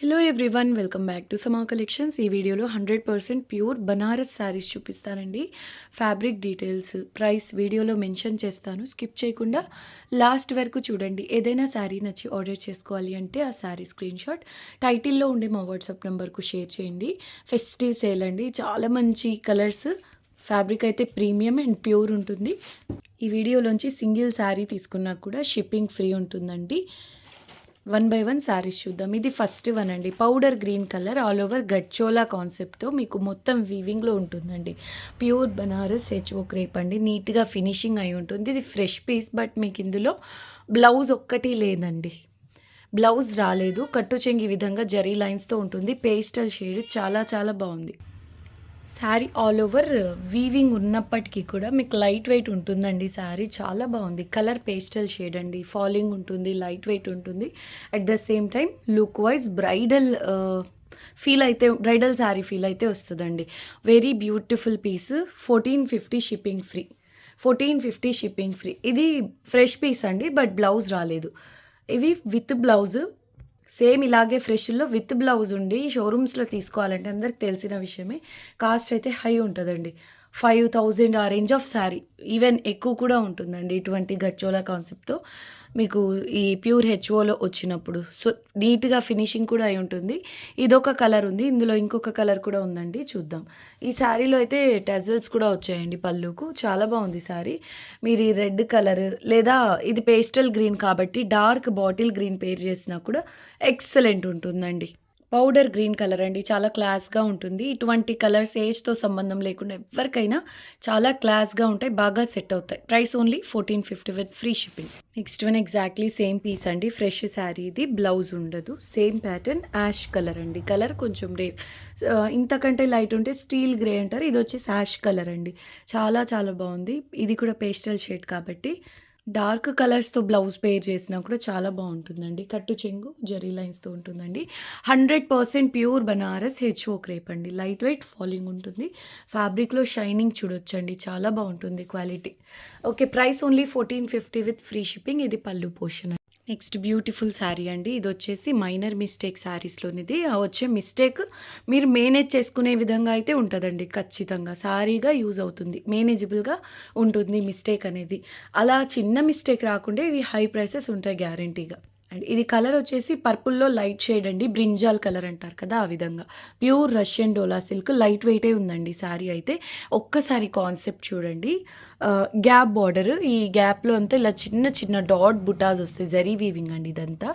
Hello everyone, welcome back to సమా collections. ఈ వీడియోలో 100% ప్యూర్ బనారస్ శారీస్ చూపిస్తానండి. ఫ్యాబ్రిక్ డీటెయిల్స్, ప్రైస్ వీడియోలో మెన్షన్ చేస్తాను. స్కిప్ చేయకుండా లాస్ట్ వరకు చూడండి. ఏదైనా శారీ నచ్చి ఆర్డర్ చేసుకోవాలి అంటే ఆ శారీ స్క్రీన్ షాట్ టైటిల్లో ఉండే మా వాట్సాప్ నెంబర్కు షేర్ చేయండి. ఫెస్టివ్ సేల్ అండి, చాలా మంచి కలర్స్. ఫ్యాబ్రిక్ అయితే ప్రీమియం అండ్ ప్యూర్ ఉంటుంది. ఈ వీడియోలోంచి సింగిల్ శారీ తీసుకున్నా కూడా షిప్పింగ్ ఫ్రీ ఉంటుందండి. 1 by 1 శారీస్ చూద్దాం. ఇది ఫస్ట్ వన్ అండి. Powder green colour, all over gharchola కాన్సెప్ట్తో మీకు మొత్తం వీవింగ్లో ఉంటుందండి. ప్యూర్ బనారస్ హెచ్ఓ క్రేప్ అండి. నీట్గా ఫినిషింగ్ అయి ఉంటుంది. ఇది ఫ్రెష్ పీస్, బట్ మీకు ఇందులో బ్లౌజ్ ఒక్కటి లేదండి. బ్లౌజ్ రాలేదు. కట్టు చెంగి విధంగా జరీ లైన్స్తో ఉంటుంది. పేస్టల్ షేడ్ చాలా చాలా బాగుంది. శారీ ఆల్ ఓవర్ వీవింగ్ ఉన్నప్పటికీ కూడా మీకు లైట్ వెయిట్ ఉంటుందండి. శారీ చాలా బాగుంది. కలర్ పేస్టల్ షేడ్ అండి. ఫాలింగ్ ఉంటుంది, లైట్ వెయిట్ ఉంటుంది. At the same time look wise bridal bridal sari feel అయితే వస్తుందండి. Very beautiful piece. 1450 shipping free. 1450 shipping free. ఇది ఫ్రెష్ పీస్ అండి, బట్ బ్లౌజ్ రాలేదు. ఇవి విత్ బ్లౌజ్ సేమ్ ఇలాగే ఫ్రెష్లో విత్ బ్లౌజ్ ఉండి షోరూమ్స్లో తీసుకోవాలంటే అందరికి తెలిసిన విషయమే. కాస్ట్ అయితే హై ఉంటుందండి. 5000 ఆ రేంజ్ ఆఫ్ శారీ, ఈవెన్ ఎక్కువ కూడా ఉంటుందండి. ఇటువంటి గచ్చోలా కాన్సెప్ట్తో మీకు ఈ ప్యూర్ హెచ్ఓలో వచ్చినప్పుడు సో నీట్గా ఫినిషింగ్ కూడా అయి ఉంటుంది. ఇదొక కలర్ ఉంది, ఇందులో ఇంకొక కలర్ కూడా ఉందండి, చూద్దాం. ఈ శారీలో అయితే టెజల్స్ కూడా వచ్చాయండి పళ్ళుకు. చాలా బాగుంది శారీ. మీరు ఈ రెడ్ కలర్ లేదా ఇది పేస్టల్ గ్రీన్ కాబట్టి డార్క్ బాటిల్ గ్రీన్ పేర్ చేసినా కూడా ఎక్సలెంట్ ఉంటుందండి. పౌడర్ గ్రీన్ కలర్ అండి, చాలా క్లాస్గా ఉంటుంది. ఇటువంటి కలర్స్ ఏజ్తో సంబంధం లేకుండా ఎవరికైనా చాలా క్లాస్గా ఉంటాయి, బాగా సెట్ అవుతాయి. Price only 1450 with free shipping. Next one exactly same piece అండి. ఫ్రెష్ శారీ, ఇది బ్లౌజ్ ఉండదు. సేమ్ ప్యాటర్న్, యాష్ కలర్ అండి. కలర్ కొంచెం రేర్, ఇంతకంటే లైట్ ఉంటే స్టీల్ గ్రే అంటారు. ఇది వచ్చేసి యాష్ కలర్ అండి. చాలా చాలా బాగుంది. ఇది కూడా పేస్టల్ షేడ్ కాబట్టి డార్క్ కలర్స్తో బ్లౌజ్ పేర్ చేసినా కూడా చాలా బాగుంటుందండి. కట్టు చెంగు జరీ లైన్స్తో ఉంటుందండి. 100% ప్యూర్ బనారస్ హెచ్ఓ క్రేప్ అండి. లైట్ వెయిట్, ఫాలింగ్ ఉంటుంది. ఫ్యాబ్రిక్లో షైనింగ్ చూడొచ్చండి, చాలా బాగుంటుంది quality. Okay, price only 1450 with free shipping. ఇది పళ్ళు పోర్షన్. నెక్స్ట్ బ్యూటిఫుల్ శారీ అండి. ఇది వచ్చేసి మైనర్ మిస్టేక్ శారీస్లోనిది. ఆ వచ్చే మిస్టేక్ మీరు మేనేజ్ చేసుకునే విధంగా అయితే ఉంటుందండి. ఖచ్చితంగా శారీగా యూజ్ అవుతుంది, మేనేజబుల్గా ఉంటుంది మిస్టేక్ అనేది. అలా చిన్న మిస్టేక్ రాకుండా ఇవి హై ప్రైసెస్ ఉంటాయి గ్యారంటీగా. అండ్ ఇది కలర్ వచ్చేసి పర్పుల్లో లైట్ షేడ్ అండి. బ్రింజాల్ కలర్ అంటారు కదా, ఆ విధంగా. ప్యూర్ రష్యన్ డోలా సిల్క్, లైట్ వెయిటే ఉందండి శారీ అయితే. ఒక్కసారి కాన్సెప్ట్ చూడండి. గ్యాప్ బార్డర్, ఈ గ్యాప్లో అంతా ఇలా చిన్న చిన్న డాట్ బుటాస్ వస్తాయి. జరీ వీవింగ్ అండి ఇదంతా.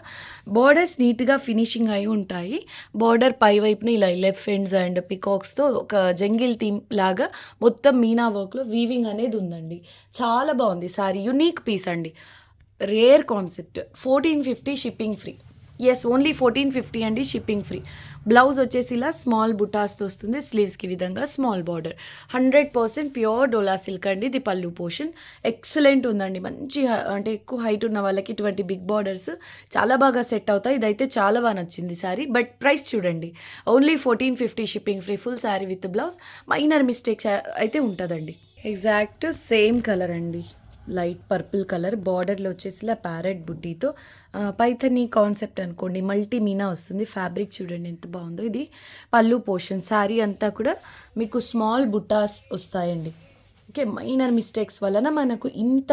బార్డర్స్ నీట్గా ఫినిషింగ్ అయి ఉంటాయి. బార్డర్ పై వైపున ఇలా ఎలిఫెంట్స్ అండ్ పికాక్స్తో ఒక జంగిల్ థీమ్ లాగా మొత్తం మీనా వర్క్లో వీవింగ్ అనేది ఉందండి. చాలా బాగుంది శారీ. యునీక్ పీస్ అండి, rare concept. 1450 shipping free. Yes, only 1450 అండి, షిప్పింగ్ ఫ్రీ. బ్లౌజ్ వచ్చేసి ఇలా స్మాల్ బుటాస్తో వస్తుంది. స్లీవ్స్కి విధంగా స్మాల్ బార్డర్. 100% ప్యూర్ డోలా సిల్క్ అండి. ఇది పళ్ళు పోర్షన్. ఎక్సలెంట్ ఉందండి. మంచి అంటే ఎక్కువ హైట్ ఉన్న వాళ్ళకి ఇటువంటి బిగ్ బార్డర్స్ చాలా బాగా సెట్ అవుతాయి. ఇదైతే చాలా బాగా నచ్చింది శారీ. బట్ ప్రైస్ చూడండి, only 1450 shipping free. Full sari with blouse. Minor mistakes అయితే ఉంటుందండి. ఎగ్జాక్ట్ సేమ్ కలర్ అండి, లైట్ పర్పుల్ కలర్. బార్డర్లో వచ్చేసి ఇలా ప్యారెట్ బుట్టీతో పైథనీ కాన్సెప్ట్ అనుకోండి, మల్టీ మీనా వస్తుంది. ఫ్యాబ్రిక్ చూడండి ఎంత బాగుందో. ఇది పళ్ళు పోర్షన్. శారీ అంతా కూడా మీకు స్మాల్ బుట్టాస్ వస్తాయండి. ఓకే, మైనర్ మిస్టేక్స్ వలన మనకు ఇంత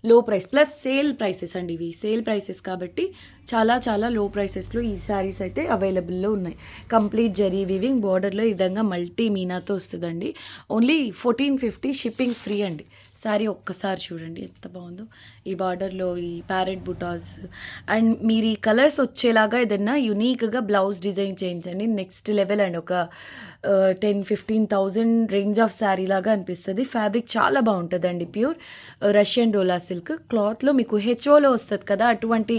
లో ప్రైస్, ప్లస్ సేల్ ప్రైసెస్ అండి. ఇవి సేల్ ప్రైసెస్ కాబట్టి చాలా చాలా లో ప్రైసెస్లో ఈ శారీస్ అయితే అవైలబుల్లో ఉన్నాయి. కంప్లీట్ జరీ వీవింగ్, బార్డర్లో ఈ విధంగా మల్టీ మీనాతో వస్తుందండి. ఓన్లీ 1450 షిప్పింగ్ ఫ్రీ అండి. శారీ ఒక్కసారి చూడండి ఎంత బాగుందో. ఈ బార్డర్లో ఈ ప్యారెట్ బుటాస్ అండ్ మీరు ఈ కలర్స్ వచ్చేలాగా ఏదన్నా యునీక్గా బ్లౌజ్ డిజైన్ చేయించండి, నెక్స్ట్ లెవెల్ అండ్ ఒక 10,000-15,000 రేంజ్ ఆఫ్ శారీ లాగా అనిపిస్తుంది. ఫ్యాబ్రిక్ చాలా బాగుంటుందండి. ప్యూర్ రష్యన్ డోలా సిల్క్ క్లాత్లో మీకు హెచ్ఓలో వస్తుంది కదా, అటువంటి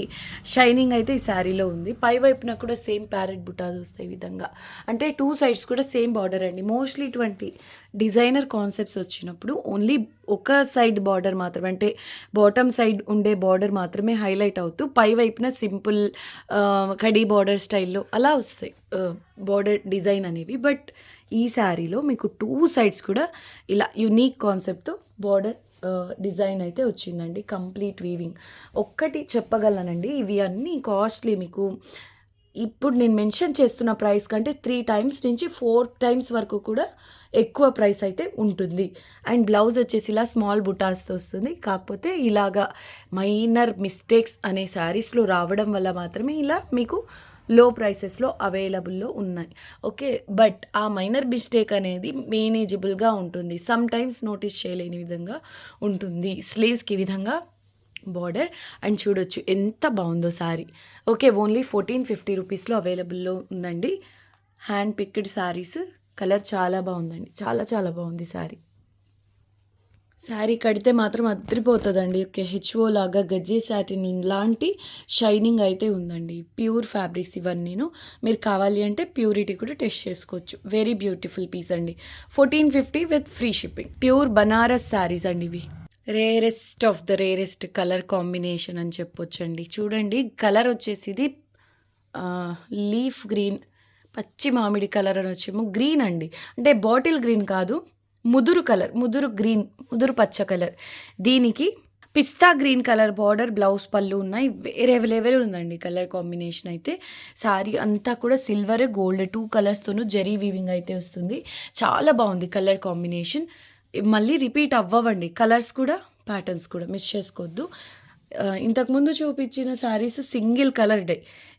షైనింగ్ అయితే ఈ శారీలో ఉంది. పై వైపున కూడా సేమ్ ప్యారెట్ బుటాస్ వస్తాయి ఈ విధంగా. అంటే 2 సైడ్స్ కూడా సేమ్ బార్డర్ అండి. మోస్ట్లీ ఇటువంటి డిజైనర్ కాన్సెప్ట్స్ వచ్చినప్పుడు ఓన్లీ ఒక సైడ్ బార్డర్ మాత్రమే, అంటే బాటమ్ సైడ్ ఉండే బార్డర్ మాత్రమే హైలైట్ అవుతూ పై వైపున సింపుల్ కడీ బార్డర్ స్టైల్లో అలా వస్తాయి బార్డర్ డిజైన్ అనేవి. బట్ ఈ శారీలో మీకు 2 సైడ్స్ కూడా ఇలా యునీక్ కాన్సెప్ట్తో బార్డర్ డిజైన్ అయితే వచ్చిందండి. Complete weaving. ఒక్కటి చెప్పగలనండి, ఇవి అన్నీ కాస్ట్లీ. మీకు ఇప్పుడు నేను మెన్షన్ చేస్తున్న ప్రైస్ కంటే 3 టైమ్స్ నుంచి 4 టైమ్స్ వరకు కూడా ఎక్కువ ప్రైస్ అయితే ఉంటుంది. అండ్ బ్లౌజ్ వచ్చేసి ఇలా స్మాల్ బుటాస్తో వస్తుంది. కాకపోతే ఇలాగా మైనర్ మిస్టేక్స్ అనే శారీస్లో రావడం వల్ల మాత్రమే ఇలా మీకు లో ప్రైసెస్లో అవైలబుల్లో ఉన్నాయి. ఓకే, బట్ ఆ మైనర్ మిస్టేక్ అనేది మేనేజబుల్గా ఉంటుంది. సమ్ టైమ్స్ నోటీస్ చేయలేని విధంగా ఉంటుంది. స్లీవ్స్కి ఈ విధంగా బార్డర్ అండ్ చూడొచ్చు ఎంత బాగుందో శారీ. ఓకే, ఓన్లీ 1450 రూపీస్లో అవైలబుల్లో ఉందండి. Hand picked saris. కలర్ చాలా బాగుందండి, చాలా చాలా బాగుంది శారీ. శారీ కడితే మాత్రం అదిరిపోతుందండి. ఓకే, హెచ్ఓ లాగా గజ్జే సాటిన్ లాంటి షైనింగ్ అయితే ఉందండి. ప్యూర్ ఫ్యాబ్రిక్స్ ఇవన్నీను. మీరు కావాలి అంటే ప్యూరిటీ కూడా టెస్ట్ చేసుకోవచ్చు. వెరీ బ్యూటిఫుల్ పీస్ అండి. 1450 with free shipping. Pure Banaras saris అండి ఇవి. Rarest of the rarest colour combination అని చెప్పొచ్చండి. చూడండి, కలర్ వచ్చేసి ఇది లీఫ్ గ్రీన్, పచ్చి మామిడి కలర్ అని వచ్చేమో గ్రీన్ అండి. అంటే బాటిల్ గ్రీన్ కాదు, ముదురు కలర్, ముదురు గ్రీన్, ముదురు పచ్చ కలర్. దీనికి పిస్తా గ్రీన్ కలర్ బార్డర్, బ్లౌజ్ పళ్ళు ఉన్నాయి. వేరే లెవెల్ ఉందండి కలర్ కాంబినేషన్ అయితే. శారీ అంతా కూడా సిల్వర్ గోల్డ్ 2 కలర్స్తోనూ జరీ వీవింగ్ అయితే వస్తుంది. చాలా బాగుంది కలర్ కాంబినేషన్. మళ్ళీ రిపీట్ అవ్వవండి కలర్స్ కూడా, ప్యాటర్న్స్ కూడా మిస్ చేసుకోవద్దు. ఇంతకుముందు చూపించిన శారీస్ సింగిల్ కలర్ డై,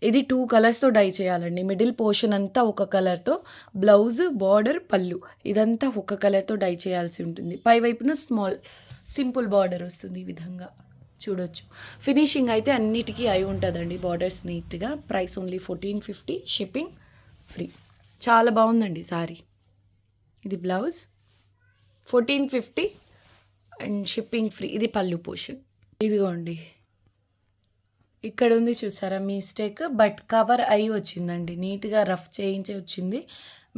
ఇది 2 కలర్స్తో డై చేయాలండి. మిడిల్ పోర్షన్ అంతా ఒక కలర్తో, బ్లౌజ్ బార్డర్ పళ్ళు ఇదంతా ఒక కలర్తో డై చేయాల్సి ఉంటుంది. పై వైపున స్మాల్ సింపుల్ బార్డర్ వస్తుంది ఈ విధంగా చూడొచ్చు. ఫినిషింగ్ అయితే అన్నిటికీ అయి ఉంటుందండి బార్డర్స్ నీట్గా. Price only 1450, shipping free. చాలా బాగుందండి శారీ. ఇది బ్లౌజ్ 1450 అండ్ షిప్పింగ్ ఫ్రీ. ఇది పళ్ళు పోర్షన్. ఇదిగోండి, ఇక్కడ ఉంది చూసారా మిస్టేక్, బట్ కవర్ అయి వచ్చిందండి. నీట్గా రఫ్ చేయించి వచ్చింది.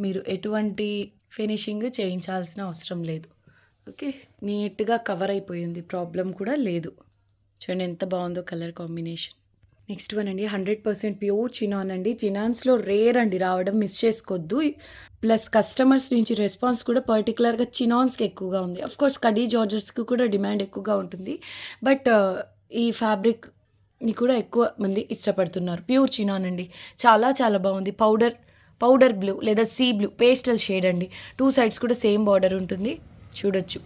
మీరు ఎటువంటి ఫినిషింగ్ చేయించాల్సిన అవసరం లేదు. ఓకే, నీట్గా కవర్ అయిపోయింది, ప్రాబ్లం కూడా లేదు. చూడండి ఎంత బాగుందో కలర్ కాంబినేషన్. నెక్స్ట్ వన్ అండి, 100% ప్యూర్ చినాన్ అండి. చినాన్స్లో రేర్ అండి రావడం, మిస్ చేసుకోవద్దు. ప్లస్ కస్టమర్స్ నుంచి రెస్పాన్స్ కూడా పర్టికులర్గా చినాన్స్కి ఎక్కువగా ఉంది. అఫ్కోర్స్ కడీ జార్జెస్కి కూడా డిమాండ్ ఎక్కువగా ఉంటుంది, బట్ ఈ ఫ్యాబ్రిక్ని కూడా ఎక్కువ మంది ఇష్టపడుతున్నారు. ప్యూర్ చినాన్ అండి, చాలా చాలా బాగుంది. పౌడర్ బ్లూ లేదా సీ బ్లూ పేస్టల్ షేడ్ అండి. 2 సైడ్స్ కూడా సేమ్ బార్డర్ ఉంటుంది. చూడొచ్చు,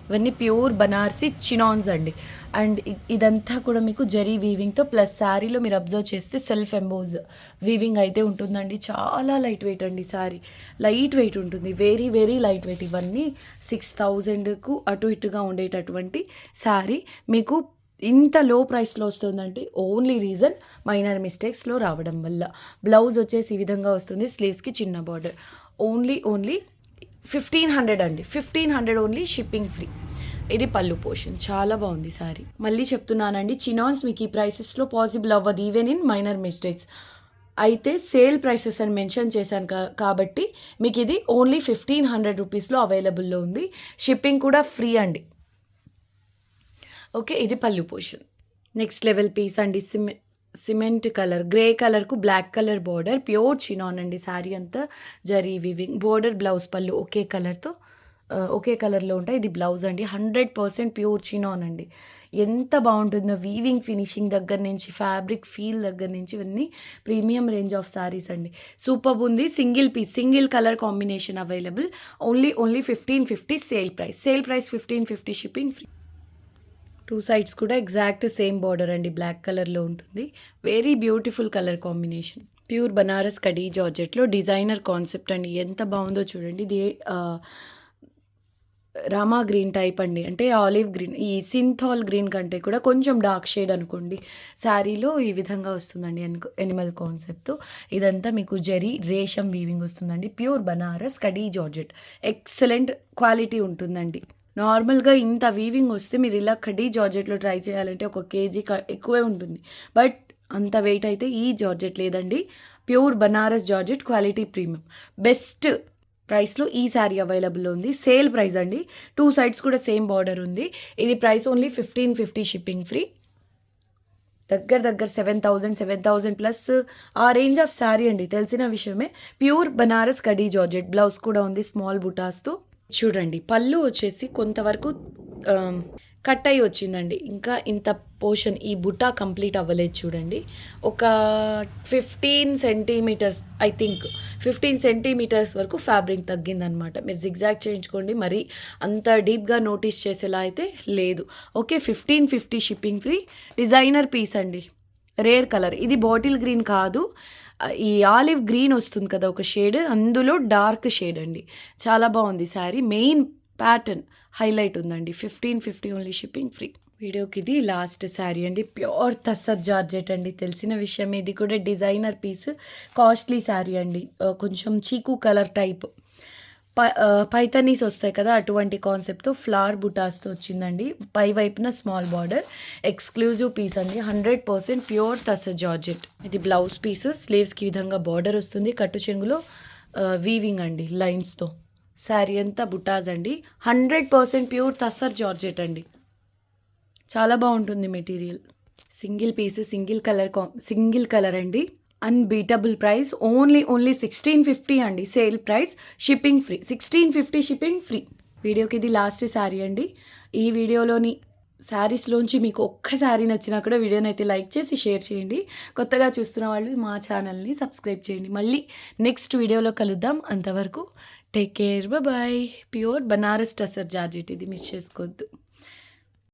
ఇవన్నీ ప్యూర్ బనారసి చినాన్స్ అండి. అండ్ ఇదంతా కూడా మీకు జరీ వీవింగ్తో, ప్లస్ శారీలో మీరు అబ్జర్వ్ చేస్తే సెల్ఫ్ ఎంబోజ్ వీవింగ్ అయితే ఉంటుందండి. చాలా లైట్ వెయిట్ అండి శారీ, లైట్ వెయిట్ ఉంటుంది, వెరీ వెరీ లైట్ వెయిట్. ఇవన్నీ 6000కు అటు ఇటుగా ఉండేటటువంటి శారీ మీకు ఇంత లో ప్రైస్లో వస్తుందంటే ఓన్లీ రీజన్ మైనర్ మిస్టేక్స్లో రావడం వల్ల. బ్లౌజ్ వచ్చేసి ఈ విధంగా వస్తుంది, స్లీవ్స్కి చిన్న బార్డర్. ఓన్లీ 1500 అండి, 1500 ఓన్లీ, షిప్పింగ్ ఫ్రీ. ఇది పళ్ళు పోర్షన్. చాలా బాగుంది శారీ. మళ్ళీ చెప్తున్నానండి, చినాన్స్ మీకు ఈ ప్రైసెస్లో పాసిబుల్ అవ్వదు, ఈవెన్ ఇన్ మైనర్ మిస్టేక్స్. అయితే సేల్ ప్రైసెస్ అని మెన్షన్ చేశాను కాబట్టి మీకు ఇది ఓన్లీ 1500 రూపీస్లో అవైలబుల్లో ఉంది. షిప్పింగ్ కూడా ఫ్రీ అండి. ఓకే, ఇది పళ్ళు పోర్షన్. నెక్స్ట్ లెవెల్ పీస్ అండి, సిమెంట్ కలర్, గ్రే కలర్కు black colour border, pure chinon అండి. శారీ అంతా జరీ వీవింగ్, బార్డర్ బ్లౌజ్ పళ్ళు ఒకే కలర్తో, ఒకే కలర్లో ఉంటాయి. ఇది బ్లౌజ్ అండి. 100% ప్యూర్ చినాన్ అండి. ఎంత బాగుంటుందో వీవింగ్, ఫినిషింగ్ దగ్గర నుంచి, ఫ్యాబ్రిక్ ఫీల్ దగ్గర నుంచి, ఇవన్నీ ప్రీమియం రేంజ్ ఆఫ్ శారీస్ అండి. సూపర్ ఉంది. Single piece, single colour combination available. Only 1550 sale price. 1550, shipping free. 2 sides కూడా ఎగ్జాక్ట్ సేమ్ బార్డర్ అండి, బ్లాక్ కలర్లో ఉంటుంది. Very beautiful colour combination. Pure Banaras కడీ జార్జెట్లో డిజైనర్ కాన్సెప్ట్ అండి. ఎంత బాగుందో చూడండి. ఇది రామా గ్రీన్ టైప్ అండి, అంటే ఆలివ్ గ్రీన్. ఈ సింథాల్ గ్రీన్ కంటే కూడా కొంచెం డార్క్ షేడ్ అనుకోండి. శారీలో ఈ విధంగా వస్తుందండి ఎనిమల్ కాన్సెప్ట్తో. ఇదంతా మీకు జరీ రేషం వీవింగ్ వస్తుందండి. Pure Banaras khadi georgette, excellent quality ఉంటుందండి. నార్మల్గా ఇంత వీవింగ్ వస్తే మీరు ఇలా కడీ జార్జెట్లో ట్రై చేయాలంటే 1 kg ఎక్కువే ఉంటుంది, బట్ అంత వెయిట్ అయితే ఈ జార్జెట్ లేదండి. Pure Banaras georgette, quality premium, best ప్రైస్లో ఈ శారీ అవైలబుల్ ఉంది. సేల్ ప్రైస్ అండి. 2 సైడ్స్ కూడా సేమ్ బార్డర్ ఉంది. ఇది ప్రైస్ ఓన్లీ 1550, షిప్పింగ్ ఫ్రీ. దగ్గర 7000 ప్లస్ ఆ రేంజ్ ఆఫ్ శారీ అండి, తెలిసిన విషయమే. Pure Banaras khadi georgette, blouse కూడా ఉంది స్మాల్ బుటాస్తో. చూడండి, పళ్ళు వచ్చేసి కొంతవరకు కట్ అయ్యి వచ్చిందండి. ఇంకా ఇంత పోర్షన్ ఈ బుటా కంప్లీట్ అవ్వలేదు చూడండి. ఒక 15 సెంటీమీటర్స్ ఐ థింక్ 15 సెంటీమీటర్స్ వరకు ఫ్యాబ్రిక్ తగ్గిందనమాట. మీరు జిగ్జాగ్ చేయించుకోండి, మరి అంత డీప్గా నోటీస్ చేసేలా అయితే లేదు. Okay, 1550 shipping free. Designer piece అండి, రేర్ కలర్. ఇది బాటిల్ గ్రీన్ కాదు, ఈ ఆలివ్ గ్రీన్ వస్తుంది కదా ఒక షేడ్, అందులో డార్క్ షేడ్ అండి. చాలా బాగుంది శారీ. మెయిన్ ప్యాటర్న్ హైలైట్ ఉందండి. 1550 ఓన్లీ షిప్పింగ్ ఫ్రీ. వీడియోకి ఇది లాస్ట్ శారీ అండి. ప్యూర్ తస్సర్ జార్జెట్ అండి, తెలిసిన విషయం. ఇది కూడా డిజైనర్ పీస్, కాస్ట్లీ శారీ అండి. కొంచెం చీకు కలర్ టైప్ పైతనీస్ వస్తాయి కదా, అటువంటి కాన్సెప్ట్తో ఫ్లవర్ బుటాస్తో వచ్చిందండి. పై వైపున స్మాల్ బార్డర్, ఎక్స్క్లూజివ్ పీస్ అండి. 100% ప్యూర్ తస్సర్ జార్జెట్. ఇది బ్లౌజ్ పీస్, స్లీవ్స్కి విధంగా బార్డర్ వస్తుంది, కట్టు చెంగులో వీవింగ్ అండి లైన్స్తో. శారీ అంతా బుటాస్ అండి. 100% ప్యూర్ తస్సర్ జార్జెట్ అండి. చాలా బాగుంటుంది material. Single piece, single colour అండి. Unbeatable price. ఓన్లీ 1650 అండి sale price. Shipping free. 1650 shipping free. వీడియోకి ఇది లాస్ట్ శారీ అండి. ఈ వీడియోలోని శారీస్లోంచి మీకు ఒక్క శారీ నచ్చినా కూడా వీడియోని అయితే లైక్ చేసి షేర్ చేయండి. కొత్తగా చూస్తున్న వాళ్ళు మా ఛానల్ని సబ్స్క్రైబ్ చేయండి. మళ్ళీ నెక్స్ట్ వీడియోలో కలుద్దాం. అంతవరకు take care, bye. Pure Banaras tussar georgette, ఇది మిస్ చేసుకోవద్దు.